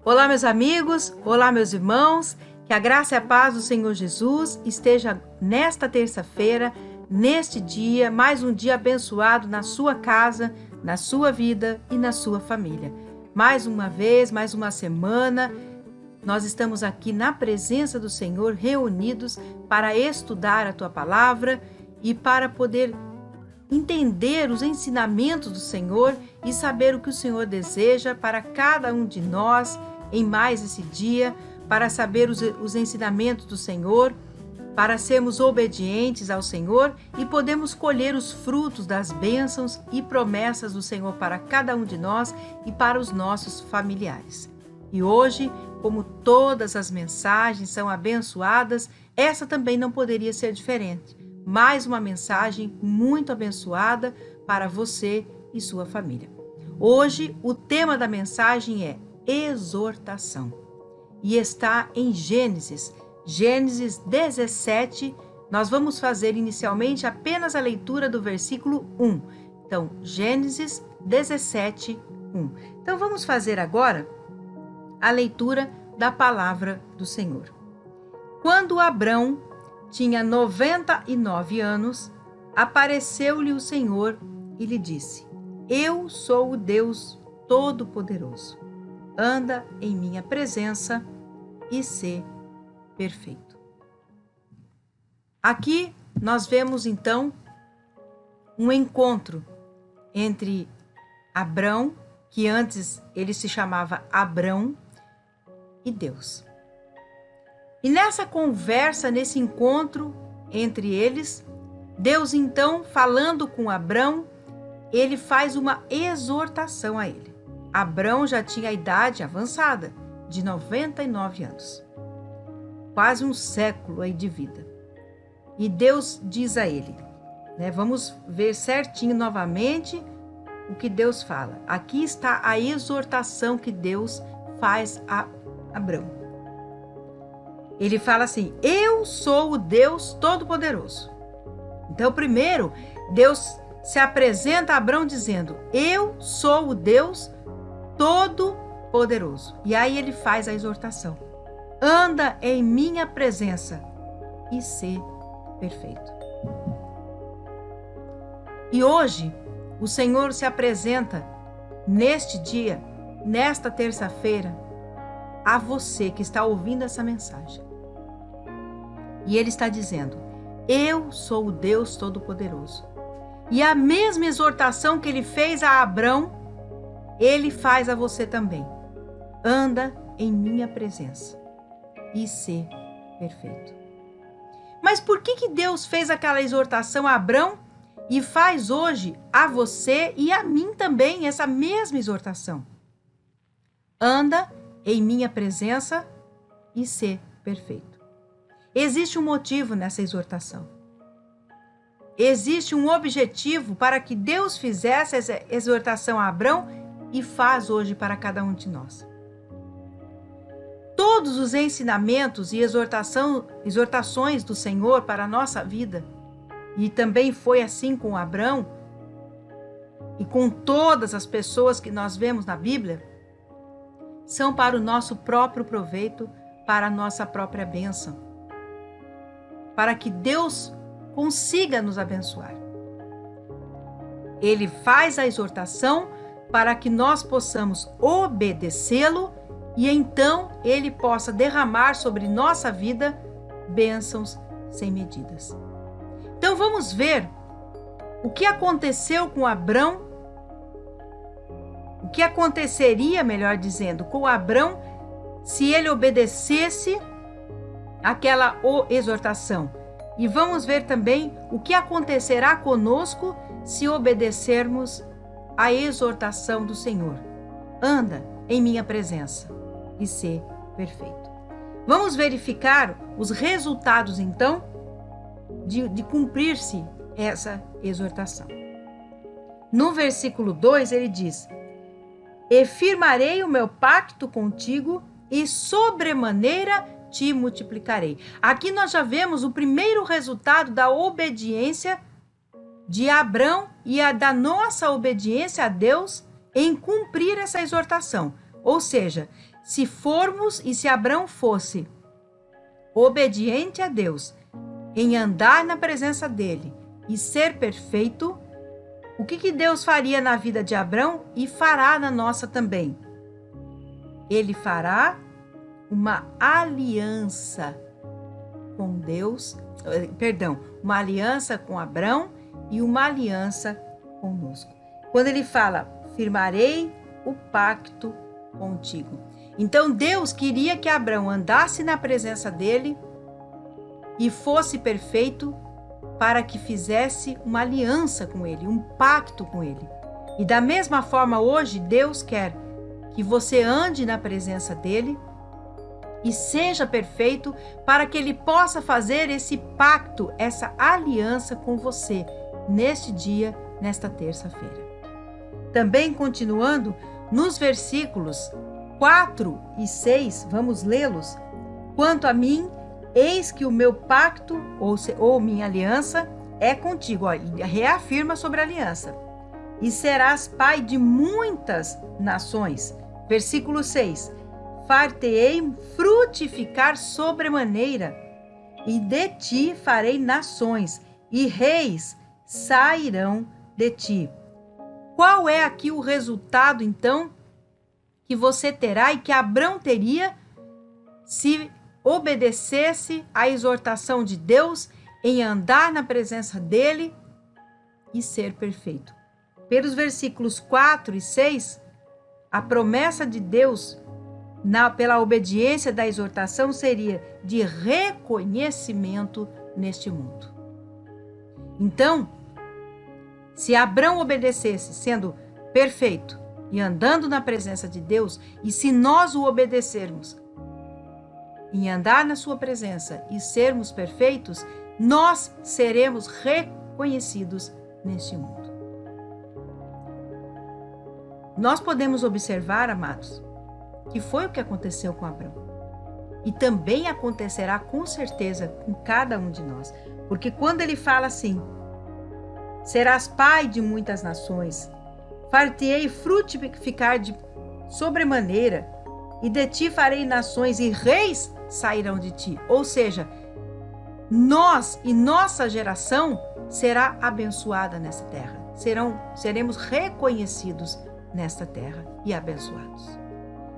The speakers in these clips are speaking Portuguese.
Olá, meus amigos, olá, meus irmãos, que a graça e a paz do Senhor Jesus esteja nesta terça-feira, neste dia, mais um dia abençoado na sua casa, na sua vida e na sua família. Mais uma vez, mais uma semana, nós estamos aqui na presença do Senhor, reunidos para estudar a Tua Palavra e para poder entender os ensinamentos do Senhor e saber o que o Senhor deseja para cada um de nós em mais esse dia, para saber os ensinamentos do Senhor, para sermos obedientes ao Senhor e podemos colher os frutos das bênçãos e promessas do Senhor para cada um de nós e para os nossos familiares. E hoje, como todas as mensagens são abençoadas, essa também não poderia ser diferente. Mais uma mensagem muito abençoada para você e sua família. Hoje, o tema da mensagem é exortação e está em Gênesis 17. Nós vamos fazer inicialmente apenas a leitura do versículo 1. Então, Gênesis 17, 1. Então, vamos fazer agora a leitura da palavra do Senhor. Quando Abrão tinha 99 anos, apareceu-lhe o Senhor e lhe disse: Eu sou o Deus Todo-Poderoso. Anda em minha presença e sê perfeito. Aqui nós vemos então um encontro entre Abrão, que antes ele se chamava Abrão, e Deus. E nessa conversa, nesse encontro entre eles, Deus então, falando com Abrão, ele faz uma exortação a ele. Abrão já tinha a idade avançada, de 99 anos. Quase um século aí de vida. E Deus diz a ele, vamos ver certinho novamente o que Deus fala. Aqui está a exortação que Deus faz a Abrão. Ele fala assim: eu sou o Deus Todo-Poderoso. Então, primeiro, Deus se apresenta a Abrão dizendo: eu sou o Deus Todo-Poderoso. E aí ele faz a exortação: anda em minha presença e sê perfeito. E hoje, o Senhor se apresenta neste dia, nesta terça-feira, a você que está ouvindo essa mensagem. E ele está dizendo: eu sou o Deus Todo-Poderoso. E a mesma exortação que ele fez a Abrão, ele faz a você também. Anda em minha presença e sê perfeito. Mas por que Deus fez aquela exortação a Abrão e faz hoje a você e a mim também essa mesma exortação? Anda em minha presença e sê perfeito. Existe um motivo nessa exortação. Existe um objetivo para que Deus fizesse essa exortação a Abrão e faz hoje para cada um de nós. Todos os ensinamentos e exortações do Senhor para a nossa vida, e também foi assim com Abrão e com todas as pessoas que nós vemos na Bíblia, são para o nosso próprio proveito, para a nossa própria bênção, para que Deus consiga nos abençoar. Ele faz a exortação para que nós possamos obedecê-lo e então ele possa derramar sobre nossa vida bênçãos sem medidas. Então vamos ver o que aconteceu com Abrão, o que aconteceria, melhor dizendo, com Abrão se ele obedecesse aquela exortação. E vamos ver também o que acontecerá conosco se obedecermos à exortação do Senhor. Anda em minha presença e sê perfeito. Vamos verificar os resultados, então, de cumprir-se essa exortação. No versículo 2, ele diz: e firmarei o meu pacto contigo e sobremaneira te multiplicarei. Aqui nós já vemos o primeiro resultado da obediência de Abrão e da nossa obediência a Deus em cumprir essa exortação. Ou seja, se formos e se Abrão fosse obediente a Deus, em andar na presença dele e ser perfeito, o que Deus faria na vida de Abrão e fará na nossa também? Ele fará uma aliança com Deus, uma aliança com Abrão e uma aliança conosco. Quando ele fala, firmarei o pacto contigo. Então Deus queria que Abrão andasse na presença dele e fosse perfeito para que fizesse uma aliança com ele, um pacto com ele. E da mesma forma hoje Deus quer que você ande na presença dele e seja perfeito para que ele possa fazer esse pacto, essa aliança com você neste dia, nesta terça-feira. Também continuando nos versículos 4 e 6, vamos lê-los. Quanto a mim, eis que o meu pacto, ou minha aliança, é contigo. Olha, reafirma sobre a aliança. E serás pai de muitas nações. Versículo 6. Far-te-ei frutificar sobremaneira, e de ti farei nações, e reis sairão de ti. Qual é aqui o resultado, então, que você terá e que Abrão teria se obedecesse à exortação de Deus em andar na presença dele e ser perfeito? Pelos versículos 4 e 6, a promessa de Deus pela obediência da exortação seria de reconhecimento neste mundo. Então, se Abrão obedecesse sendo perfeito e andando na presença de Deus, e se nós o obedecermos em andar na sua presença e sermos perfeitos, nós seremos reconhecidos neste mundo. Nós podemos observar, amados, que foi o que aconteceu com Abrão. E também acontecerá com certeza com cada um de nós. Porque quando ele fala assim, serás pai de muitas nações, far-te-ei frutificar de sobremaneira, e de ti farei nações, e reis sairão de ti. Ou seja, nós e nossa geração será abençoada nessa terra. Seremos reconhecidos nesta terra e abençoados.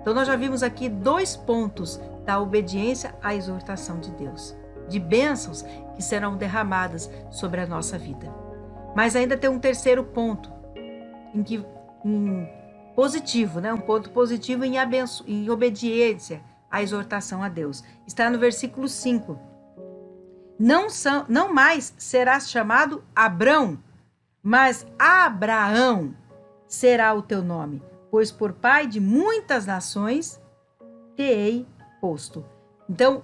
Então nós já vimos aqui 2 pontos da obediência à exortação de Deus, de bênçãos que serão derramadas sobre a nossa vida. Mas ainda tem um terceiro ponto, positivo, né? Um ponto positivo em obediência à exortação a Deus. Está no versículo 5. Não mais serás chamado Abrão, mas Abraão será o teu nome, pois por pai de muitas nações te hei posto. Então,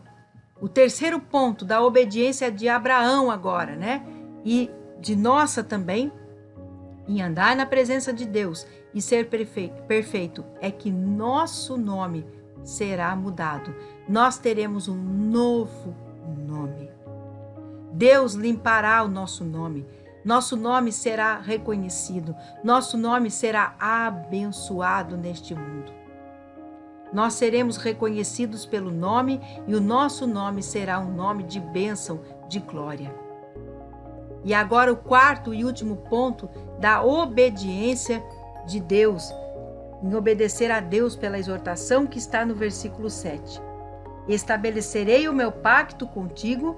o terceiro ponto da obediência de Abraão agora, né? E de nossa também, em andar na presença de Deus e ser perfeito, é que nosso nome será mudado. Nós teremos um novo nome. Deus limpará o nosso nome. Nosso nome será reconhecido. Nosso nome será abençoado neste mundo. Nós seremos reconhecidos pelo nome e o nosso nome será um nome de bênção, de glória. E agora o quarto e último ponto da obediência de Deus, em obedecer a Deus pela exortação que está no versículo 7. Estabelecerei o meu pacto contigo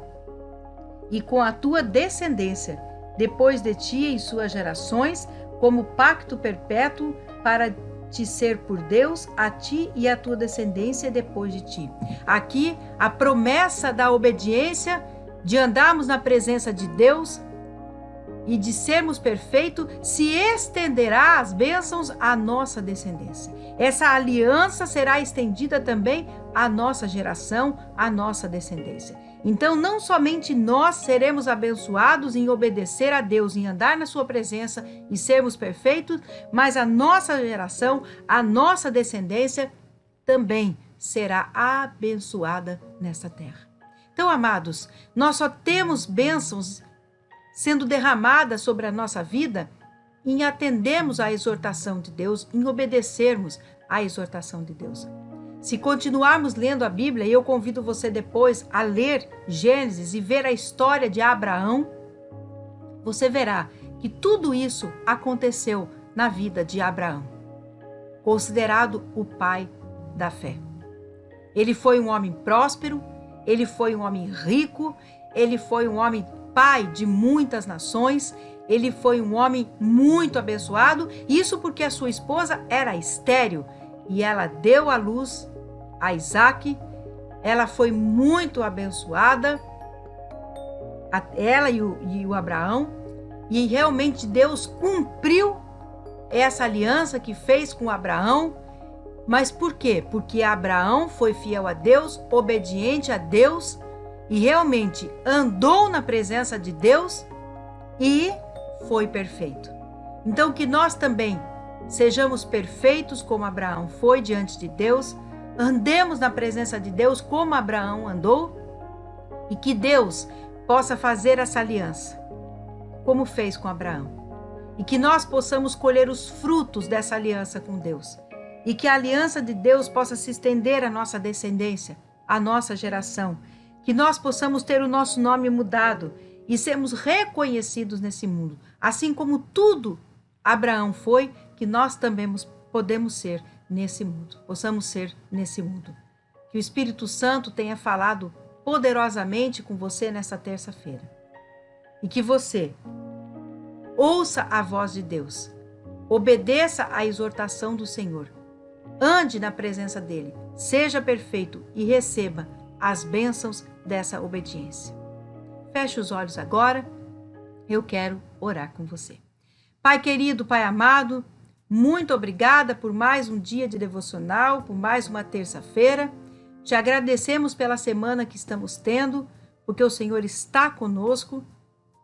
e com a tua descendência, depois de ti em suas gerações, como pacto perpétuo para te ser por Deus, a ti e a tua descendência depois de ti. Aqui, a promessa da obediência, de andarmos na presença de Deus e de sermos perfeitos, se estenderá as bênçãos à nossa descendência. Essa aliança será estendida também à nossa geração, à nossa descendência. Então, não somente nós seremos abençoados em obedecer a Deus, em andar na sua presença e sermos perfeitos, mas a nossa geração, a nossa descendência também será abençoada nesta terra. Então, amados, nós só temos bênçãos sendo derramadas sobre a nossa vida em atendermos à exortação de Deus, em obedecermos à exortação de Deus. Se continuarmos lendo a Bíblia, e eu convido você depois a ler Gênesis e ver a história de Abraão, você verá que tudo isso aconteceu na vida de Abraão, considerado o pai da fé. Ele foi um homem próspero, ele foi um homem rico, ele foi um homem pai de muitas nações, ele foi um homem muito abençoado, isso porque a sua esposa era estéril e ela deu à luz a Isaque. Ela foi muito abençoada, ela e o Abraão, e realmente Deus cumpriu essa aliança que fez com Abraão. Mas por quê? Porque Abraão foi fiel a Deus, obediente a Deus, e realmente andou na presença de Deus e foi perfeito. Então que nós também sejamos perfeitos como Abraão foi diante de Deus, andemos na presença de Deus como Abraão andou, e que Deus possa fazer essa aliança, como fez com Abraão, e que nós possamos colher os frutos dessa aliança com Deus, e que a aliança de Deus possa se estender à nossa descendência, à nossa geração, que nós possamos ter o nosso nome mudado e sermos reconhecidos nesse mundo, assim como tudo Abraão foi, que nós também podemos ser nesse mundo, possamos ser nesse mundo. Que o Espírito Santo tenha falado poderosamente com você nessa terça-feira, e que você ouça a voz de Deus, obedeça à exortação do Senhor, ande na presença dele, seja perfeito e receba as bênçãos dessa obediência. Feche os olhos agora, eu quero orar com você. Pai querido, Pai amado, muito obrigada por mais um dia de devocional, por mais uma terça-feira. Te agradecemos pela semana que estamos tendo, porque o Senhor está conosco,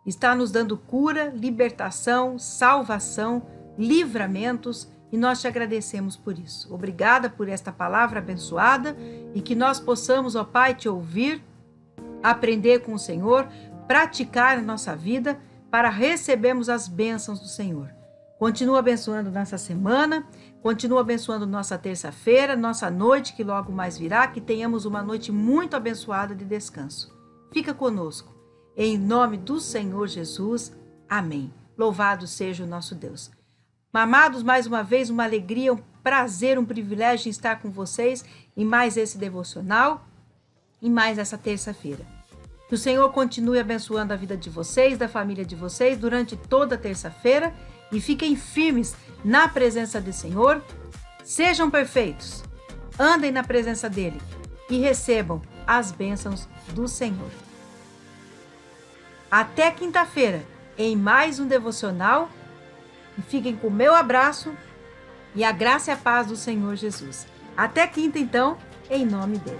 está nos dando cura, libertação, salvação, livramentos, e nós te agradecemos por isso. Obrigada por esta palavra abençoada e que nós possamos, ó Pai, te ouvir, aprender com o Senhor, praticar a nossa vida para recebermos as bênçãos do Senhor. Continua abençoando nossa semana, continua abençoando nossa terça-feira, nossa noite que logo mais virá, que tenhamos uma noite muito abençoada de descanso. Fica conosco. Em nome do Senhor Jesus. Amém. Louvado seja o nosso Deus. Amados, mais uma vez, uma alegria, um prazer, um privilégio em estar com vocês em mais esse devocional e mais essa terça-feira. Que o Senhor continue abençoando a vida de vocês, da família de vocês, durante toda a terça-feira, e fiquem firmes na presença do Senhor. Sejam perfeitos, andem na presença dele e recebam as bênçãos do Senhor. Até quinta-feira, em mais um devocional. E fiquem com o meu abraço e a graça e a paz do Senhor Jesus. Até quinta, então, em nome dele.